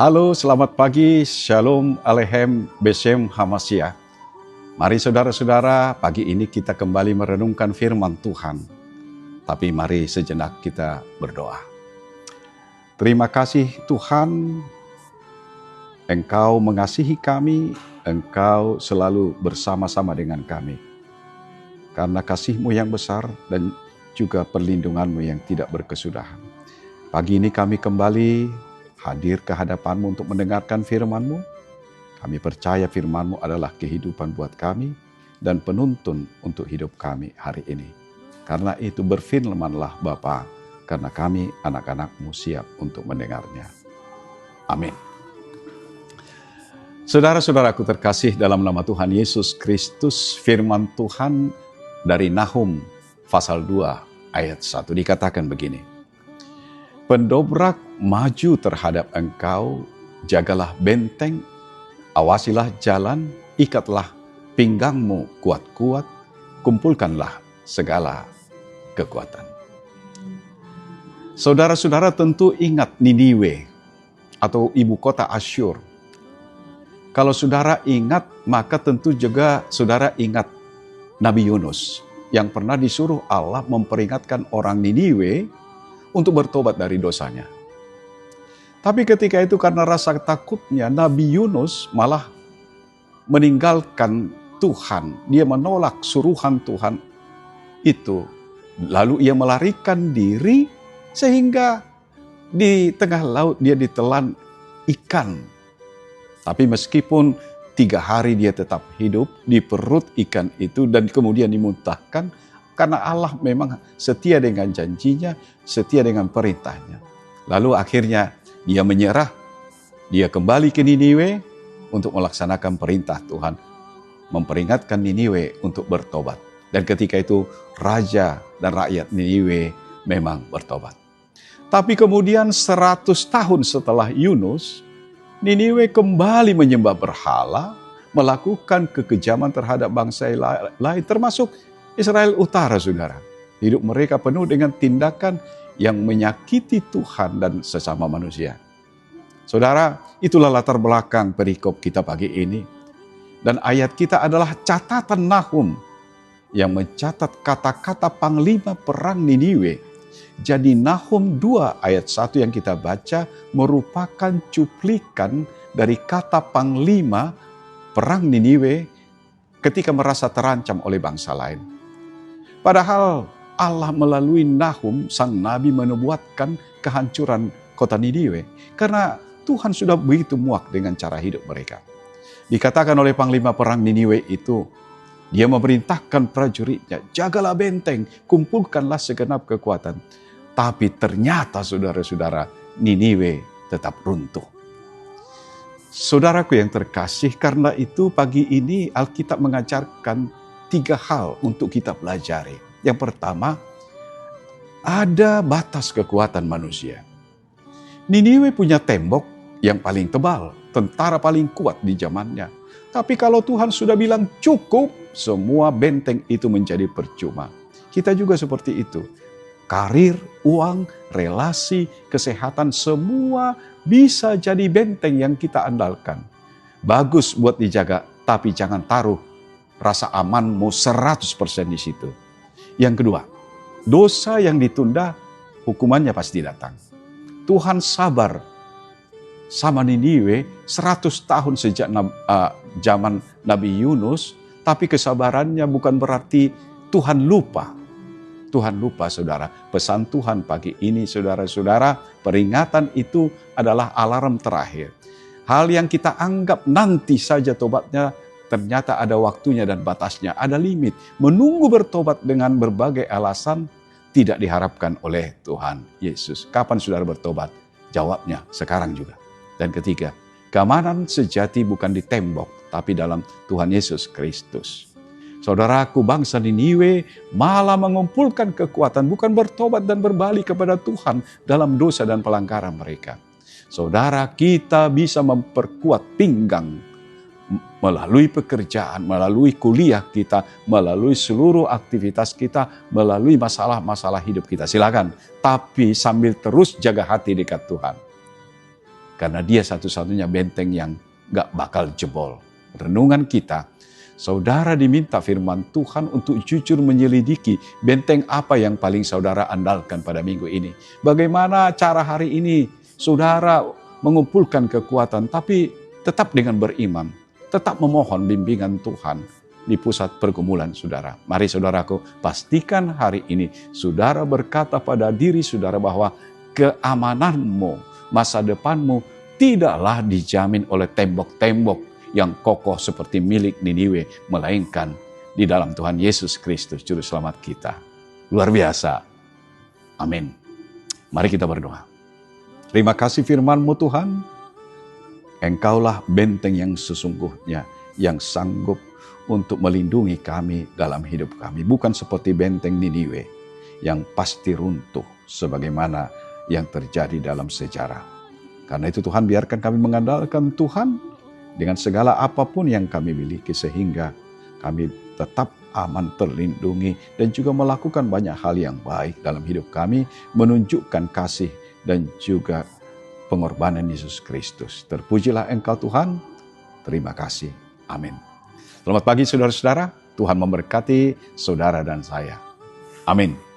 Halo, selamat pagi, Shalom Aleichem Beshem Hamashiach. Mari saudara-saudara, pagi ini kita kembali merenungkan firman Tuhan. Tapi mari sejenak kita berdoa. Terima kasih Tuhan, Engkau mengasihi kami, Engkau selalu bersama-sama dengan kami. Karena kasih-Mu yang besar dan juga perlindungan-Mu yang tidak berkesudahan. Pagi ini kami kembali hadir ke hadapan-Mu untuk mendengarkan firman-Mu. Kami percaya firman-Mu adalah kehidupan buat kami dan penuntun untuk hidup kami hari ini. Karena itu berfirmanlah Bapa, karena kami anak-anak-Mu siap untuk mendengarnya. Amin. Saudara-saudaraku terkasih dalam nama Tuhan Yesus Kristus, firman Tuhan dari Nahum pasal 2 ayat 1 dikatakan begini. Pendobrak maju terhadap engkau, jagalah benteng, awasilah jalan, ikatlah pinggangmu kuat-kuat, kumpulkanlah segala kekuatan. Saudara-saudara tentu ingat Niniwe atau ibu kota Asyur. Kalau saudara ingat, maka tentu juga saudara ingat Nabi Yunus yang pernah disuruh Allah memperingatkan orang Niniwe untuk bertobat dari dosanya. Tapi ketika itu karena rasa takutnya, Nabi Yunus malah meninggalkan Tuhan. Dia menolak suruhan Tuhan itu. Lalu ia melarikan diri sehingga di tengah laut dia ditelan ikan. Tapi meskipun 3 hari dia tetap hidup di perut ikan itu dan kemudian dimuntahkan, karena Allah memang setia dengan janjinya, setia dengan perintahnya. Lalu akhirnya dia menyerah, dia kembali ke Niniwe untuk melaksanakan perintah Tuhan, memperingatkan Niniwe untuk bertobat. Dan ketika itu raja dan rakyat Niniwe memang bertobat. Tapi kemudian 100 tahun setelah Yunus, Niniwe kembali menyembah berhala, melakukan kekejaman terhadap bangsa lain, termasuk Israel Utara, saudara. Hidup mereka penuh dengan tindakan yang menyakiti Tuhan dan sesama manusia. Saudara, itulah latar belakang perikop kita pagi ini. Dan ayat kita adalah catatan Nahum yang mencatat kata-kata panglima perang Niniwe. Jadi Nahum 2 ayat 1 yang kita baca merupakan cuplikan dari kata panglima perang Niniwe ketika merasa terancam oleh bangsa lain. Padahal Allah melalui Nahum, sang nabi menubuatkan kehancuran kota Niniwe. Karena Tuhan sudah begitu muak dengan cara hidup mereka. Dikatakan oleh panglima perang Niniwe itu, dia memerintahkan prajuritnya, jagalah benteng, kumpulkanlah segenap kekuatan. Tapi ternyata saudara-saudara, Niniwe tetap runtuh. Saudaraku yang terkasih, karena itu pagi ini Alkitab mengajarkan 3 hal untuk kita pelajari. Yang pertama, ada batas kekuatan manusia. Niniwe punya tembok yang paling tebal, tentara paling kuat di zamannya. Tapi kalau Tuhan sudah bilang cukup, semua benteng itu menjadi percuma. Kita juga seperti itu. Karir, uang, relasi, kesehatan, semua bisa jadi benteng yang kita andalkan. Bagus buat dijaga, tapi jangan taruh rasa amanmu 100% di situ. Yang kedua, dosa yang ditunda, hukumannya pasti datang. Tuhan sabar sama Niniwe 100 tahun sejak zaman Nabi Yunus, tapi kesabarannya bukan berarti Tuhan lupa. Tuhan lupa, saudara. Pesan Tuhan pagi ini, saudara-saudara, peringatan itu adalah alarm terakhir. Hal yang kita anggap nanti saja tobatnya, ternyata ada waktunya dan batasnya, ada limit. Menunggu bertobat dengan berbagai alasan tidak diharapkan oleh Tuhan Yesus. Kapan saudara bertobat? Jawabnya sekarang juga. Dan ketiga, keamanan sejati bukan di tembok, tapi dalam Tuhan Yesus Kristus. Saudaraku, bangsa Niniwe malah mengumpulkan kekuatan, bukan bertobat dan berbalik kepada Tuhan dalam dosa dan pelanggaran mereka. Saudara, kita bisa memperkuat pinggang melalui pekerjaan, melalui kuliah kita, melalui seluruh aktivitas kita, melalui masalah-masalah hidup kita. Silakan, tapi sambil terus jaga hati dekat Tuhan. Karena dia satu-satunya benteng yang gak bakal jebol. Renungan kita, saudara diminta firman Tuhan untuk jujur menyelidiki benteng apa yang paling saudara andalkan pada minggu ini. Bagaimana cara hari ini saudara mengumpulkan kekuatan tapi tetap dengan beriman, tetap memohon bimbingan Tuhan di pusat pergumulan saudara. Mari saudaraku, pastikan hari ini saudara berkata pada diri saudara bahwa keamananmu, masa depanmu tidaklah dijamin oleh tembok-tembok yang kokoh seperti milik Niniwe, melainkan di dalam Tuhan Yesus Kristus, Juru Selamat kita. Luar biasa. Amin. Mari kita berdoa. Terima kasih firman-Mu Tuhan. Engkaulah benteng yang sesungguhnya, yang sanggup untuk melindungi kami dalam hidup kami. Bukan seperti benteng Niniwe yang pasti runtuh sebagaimana yang terjadi dalam sejarah. Karena itu Tuhan, biarkan kami mengandalkan Tuhan dengan segala apapun yang kami miliki, sehingga kami tetap aman, terlindungi, dan juga melakukan banyak hal yang baik dalam hidup kami, menunjukkan kasih dan juga pengorbanan Yesus Kristus. Terpujilah Engkau Tuhan, terima kasih. Amin. Selamat pagi saudara-saudara, Tuhan memberkati saudara dan saya. Amin.